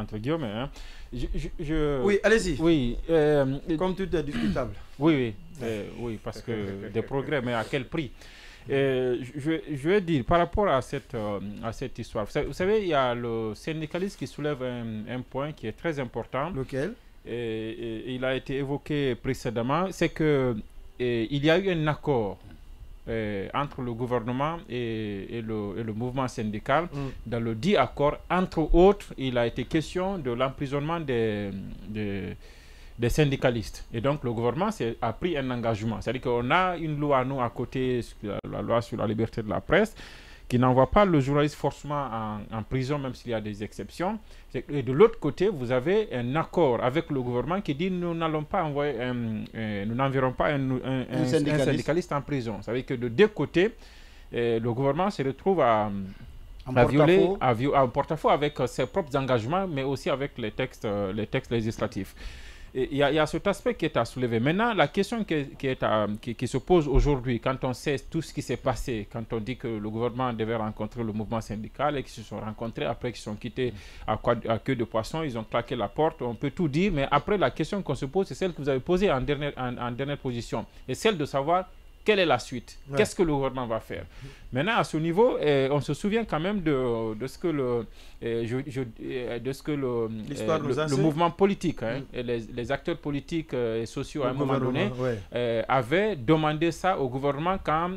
entre guillemets. Hein. Oui, allez-y. Oui. Comme tout est discutable. Oui, oui, parce que des progrès, mais à quel prix? Je vais dire, par rapport à cette histoire, vous savez, il y a le syndicaliste qui soulève un point qui est très important. Lequel? Et il a été évoqué précédemment, c'est que il y a eu un accord entre le gouvernement et le mouvement syndical. Dans le dit accord, entre autres, il a été question de l'emprisonnement des syndicalistes. Et donc, le gouvernement a pris un engagement. C'est-à-dire qu'on a une loi, nous, à côté, la loi sur la liberté de la presse, qui n'envoie pas le journaliste forcément en prison, même s'il y a des exceptions. Et de l'autre côté, vous avez un accord avec le gouvernement qui dit nous n'allons pas envoyer nous n'enverrons pas un syndicaliste en prison. Ça veut dire que de deux côtés, le gouvernement se retrouve à violer en porte-à-faux avec ses propres engagements, mais aussi avec les textes législatifs. Il y a cet aspect qui est à soulever. Maintenant, la question qui se pose aujourd'hui, quand on sait tout ce qui s'est passé, quand on dit que le gouvernement devait rencontrer le mouvement syndical et qu'ils se sont rencontrés, après qu'ils sont quittés à queue de poisson, ils ont claqué la porte, on peut tout dire, mais après la question qu'on se pose, c'est celle que vous avez posée en dernière position, et celle de savoir quelle est la suite, qu'est-ce que le gouvernement va faire. Maintenant, à ce niveau, on se souvient quand même de ce que le mouvement politique, et les acteurs politiques et sociaux, à un moment donné, avaient demandé ça au gouvernement quand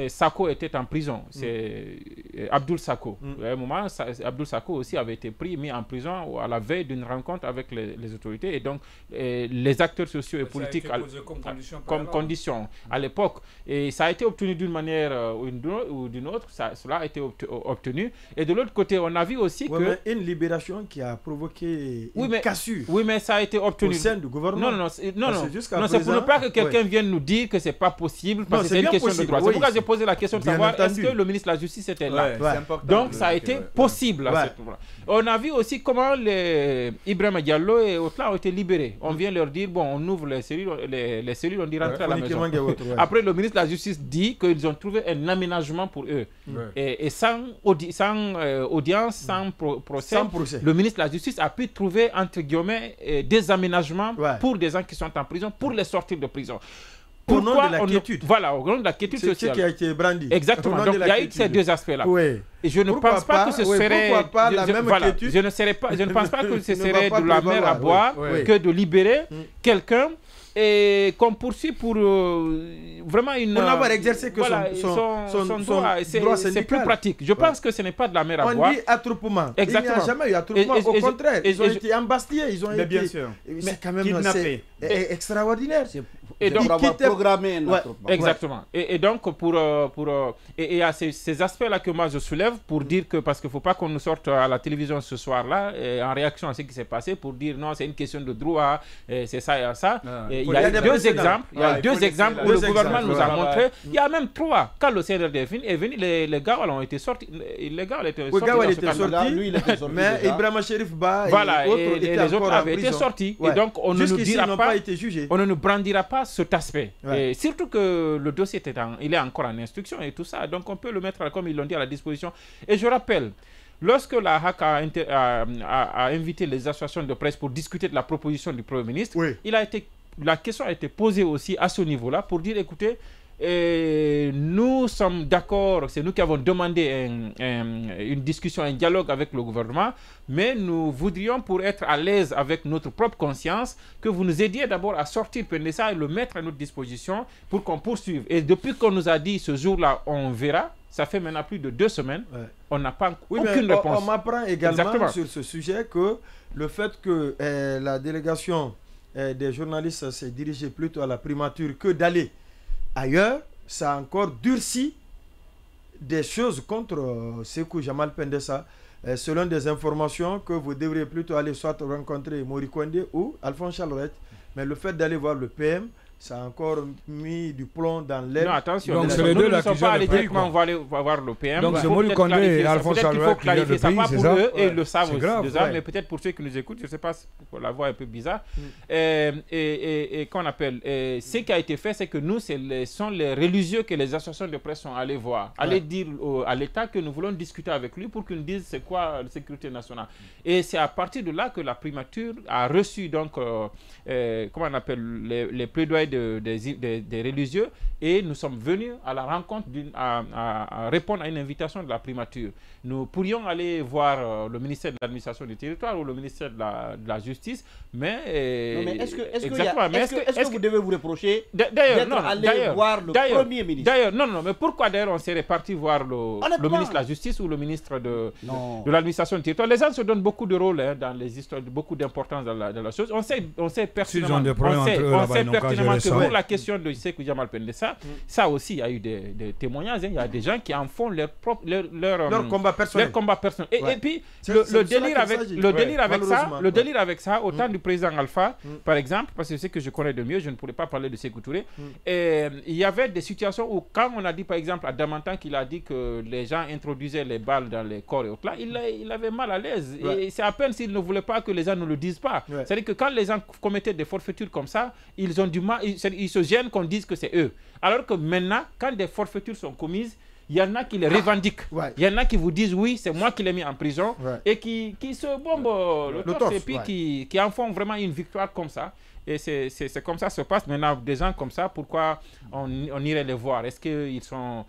Sako était en prison. C'est Abdoul Sako. À un moment, Abdoul Sako aussi avait été mis en prison à la veille d'une rencontre avec les autorités. Et donc, les acteurs sociaux et politiques comme condition à l'époque. Et ça a été obtenu d'une manière ou d'une autre. Cela a été obtenu. Et de l'autre côté, on a vu aussi que... une libération qui a provoqué une cassure. Oui, mais ça a été obtenu. Au sein du gouvernement. Non, c'est pour ne pas que quelqu'un vienne nous dire que c'est pas possible, parce que c'est une question de droit. C'est pourquoi j'ai posé la question de savoir est-ce que le ministre de la Justice était là. Donc, ça a été possible à ce moment-là. On a vu aussi comment Ibrahima Diallo et autres ont été libérés. On vient leur dire, bon, on ouvre les cellules, on dit rentrer à la maison. Après, le ministre de la Justice dit qu'ils ont trouvé un aménagement pour eux. Et sans audience, sans procès, le ministre de la Justice a pu trouver, entre guillemets, des aménagements pour des gens qui sont en prison, pour les sortir de prison. Au nom de la quiétude. Voilà, au nom de la quiétude sociale. C'est ce qui a été brandi. Exactement. Donc, il y a eu ces deux aspects-là. Et je ne pense pas que ce serait... Je ne pense pas que ce serait de la mer à boire que de libérer quelqu'un et qu'on poursuit pour vraiment une... Pour n'avoir exercé que son droit syndical. C'est plus pratique. Je pense que ce n'est pas de la mer à boire. On dit attroupement. Exactement. Il n'y a jamais eu attroupement. Au contraire, ils ont été embastillés. Ils ont été... bien sûr. C'est quand même extraordinaire. Et donc, avoir programmé un attroupement. Exactement. Et donc, il y a ces aspects-là que moi je soulève pour dire que, parce qu'il ne faut pas qu'on nous sorte à la télévision ce soir-là, en réaction à ce qui s'est passé, pour dire non, c'est une question de droit, c'est ça et ça. Il y a deux exemples. Il y a deux exemples où le gouvernement nous a montré. Il y a même trois. Quand le CNRD est venu, les gars ont été sortis. Les gars étaient sortis. Mais Ibrahima Cherif Ba et les autres avaient été sortis. Et donc, on ne nous dira pas, on ne nous brandira pas cet aspect. Et surtout que le dossier il est encore en instruction et tout ça. Donc, on peut le mettre, comme ils l'ont dit, à la disposition. Et je rappelle, lorsque la HAC a invité les associations de presse pour discuter de la proposition du Premier ministre, la question a été posée aussi à ce niveau-là pour dire, écoutez, nous sommes d'accord, c'est nous qui avons demandé une discussion, un dialogue avec le gouvernement, mais nous voudrions, pour être à l'aise avec notre propre conscience, que vous nous aidiez d'abord à sortir PNDSA et le mettre à notre disposition pour qu'on poursuive. Et depuis qu'on nous a dit ce jour-là, on verra, ça fait maintenant plus de 2 semaines, on n'a pas aucune réponse. On m'apprend également sur ce sujet que le fait que la délégation des journalistes s'est dirigée plutôt à la primature que d'aller ailleurs, ça a encore durci des choses contre Sékou Jamal Pendessa. Selon des informations que vous devriez plutôt aller soit rencontrer Mori Kondé ou Alphonse Chalorette, mais le fait d'aller voir le PM ça a encore mis du plomb dans l'aile. Non, attention, donc nous ne sommes pas allés directement, on va voir le PM. Donc c'est Molu Condé et Alphonse Alouette qui viennent ça, pas pour eux, et ils le savent aussi déjà, ouais. mais peut-être pour ceux qui nous écoutent, je ne sais pas, la voix est un peu bizarre. Et qu'on appelle, ce qui a été fait, c'est que nous, ce sont les religieux que les associations de presse sont allés voir, aller dire à l'État que nous voulons discuter avec lui pour qu'il nous dise c'est quoi la sécurité nationale. Et c'est à partir de là que la primature a reçu donc, comment on appelle, les plaidoyers des religieux, et nous sommes venus à la rencontre à répondre à une invitation de la primature. Nous pourrions aller voir le ministère de l'administration du territoire ou le ministère de la justice, mais est-ce que vous devez vous reprocher d'être allé voir le premier ministre? D'ailleurs, non, mais pourquoi d'ailleurs on serait parti voir le ministre de la justice ou le ministre de l'administration du territoire? Les gens se donnent beaucoup de rôle dans les histoires, beaucoup d'importance dans la chose. On sait pertinemment que pour la question de Sékou Jamal Pendessa, ça aussi, il y a eu des témoignages. Il y a des gens qui en font leur combat personnel. Et puis, le délire avec ça, au temps du président Alpha, par exemple, parce que c'est ce que je connais de mieux, je ne pourrais pas parler de Sékou Touré, il y avait des situations où, quand on a dit, par exemple, à Damantan qu'il a dit que les gens introduisaient les balles dans les corps et autres, là, il avait mal à l'aise. Et c'est à peine s'il ne voulait pas que les gens ne le disent pas. C'est-à-dire que quand les gens commettaient des forfaitures comme ça, ils ont du mal, ils se gênent qu'on dise que c'est eux. Alors que maintenant, quand des forfaitures sont commises, il y en a qui les revendiquent. Il y en a qui vous disent oui, c'est moi qui l'ai mis en prison, et qui se bombent le torse et puis qui en font vraiment une victoire comme ça. Et c'est comme ça que ça se passe. Maintenant, des gens comme ça, pourquoi on irait les voir? Est-ce qu'ils sont...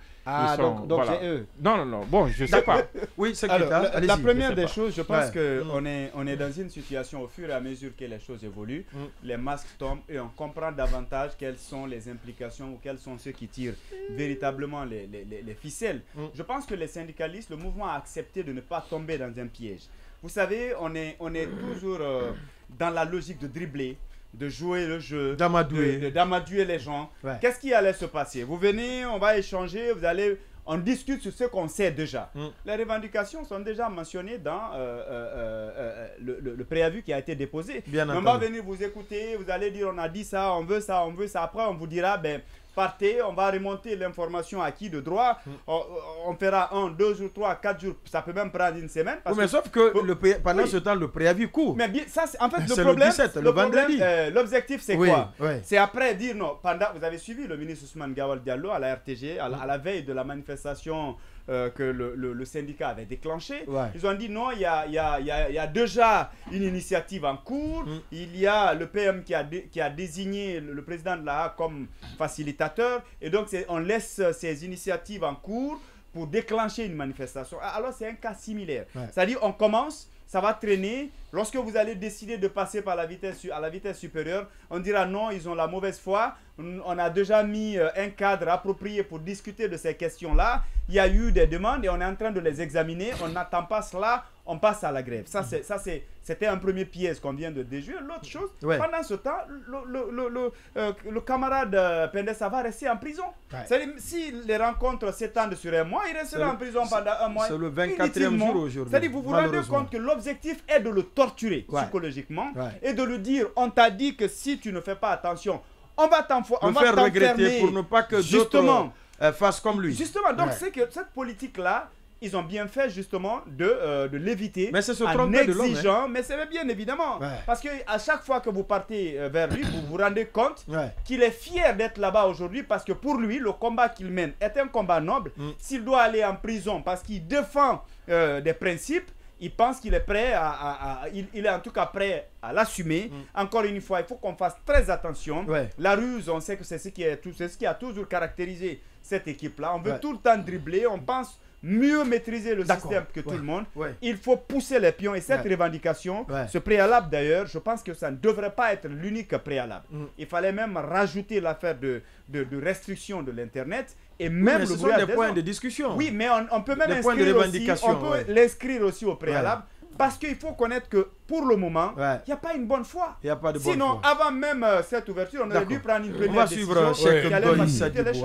donc voilà. C'est eux. Non. Bon, je ne sais pas. Oui, c'est la première des choses, je pense qu'on est dans une situation, au fur et à mesure que les choses évoluent, les masques tombent et on comprend davantage quelles sont les implications ou quels sont ceux qui tirent véritablement les ficelles. Je pense que les syndicalistes, le mouvement a accepté de ne pas tomber dans un piège. Vous savez, on est toujours dans la logique de dribbler, de jouer le jeu, d'amadouer les gens. Qu'est-ce qui allait se passer? Vous venez, on va échanger, on discute sur ce qu'on sait déjà. Les revendications sont déjà mentionnées dans le préavis qui a été déposé. On va venir vous écouter, vous allez dire on a dit ça, on veut ça. Après, on vous dira, partez, on va remonter l'information à qui de droit. On fera 1, 2 jours, 3, 4 jours. Ça peut même prendre une semaine. Mais sauf que pendant ce temps, le préavis court. Mais bien, ça, en fait, le problème, le vendredi. L'objectif, c'est quoi? C'est après dire non. Vous avez suivi le ministre Ousmane Gawal Diallo à la RTG, à la veille de la manifestation que le syndicat avait déclenché. Ils ont dit non, il y a déjà une initiative en cours. Il y a le PM qui a désigné le président de l'AA comme facilitateur. Et donc, on laisse ces initiatives en cours pour déclencher une manifestation. Alors, c'est un cas similaire. C'est-à-dire, on commence, ça va traîner. Lorsque vous allez décider de passer à la vitesse supérieure, on dira non, ils ont la mauvaise foi. On a déjà mis un cadre approprié pour discuter de ces questions-là. Il y a eu des demandes et on est en train de les examiner. On n'attend pas cela, on passe à la grève. C'était un premier piège qu'on vient de déjouer. L'autre chose, pendant ce temps, le camarade Pendessa va rester en prison. Si les rencontres s'étendent sur un mois, il restera en prison pendant un mois. C'est le 24e jour aujourd'hui. C'est-à-dire, vous vous rendez compte que l'objectif est de le torturer psychologiquement et de lui dire, on t'a dit que si tu ne fais pas attention, on va faire regretter pour ne pas que d'autres fassent comme lui. Justement, donc c'est que cette politique-là, ils ont bien fait justement de l'éviter en exigeant, mais c'est bien évidemment. Parce qu'à chaque fois que vous partez vers lui, vous vous rendez compte qu'il est fier d'être là-bas aujourd'hui parce que pour lui, le combat qu'il mène est un combat noble. S'il doit aller en prison parce qu'il défend des principes, il pense qu'il est prêt il est en tout cas prêt à l'assumer. Encore une fois, il faut qu'on fasse très attention. La ruse, on sait que c'est ce qui a toujours caractérisé cette équipe-là. On veut tout le temps dribbler, on pense mieux maîtriser le système que tout le monde. Il faut pousser les pions et cette revendication, ce préalable d'ailleurs, je pense que ça ne devrait pas être l'unique préalable. Il fallait même rajouter l'affaire de restriction de l'Internet. Et même ce sont des points de discussion. Oui, mais on peut même l'inscrire aussi au préalable. Parce qu'il faut connaître que pour le moment, il n'y a pas une bonne foi. Il n'y a pas de bonne foi. Sinon, avant même cette ouverture, on aurait dû prendre une première décision qui allait faciliter les choses.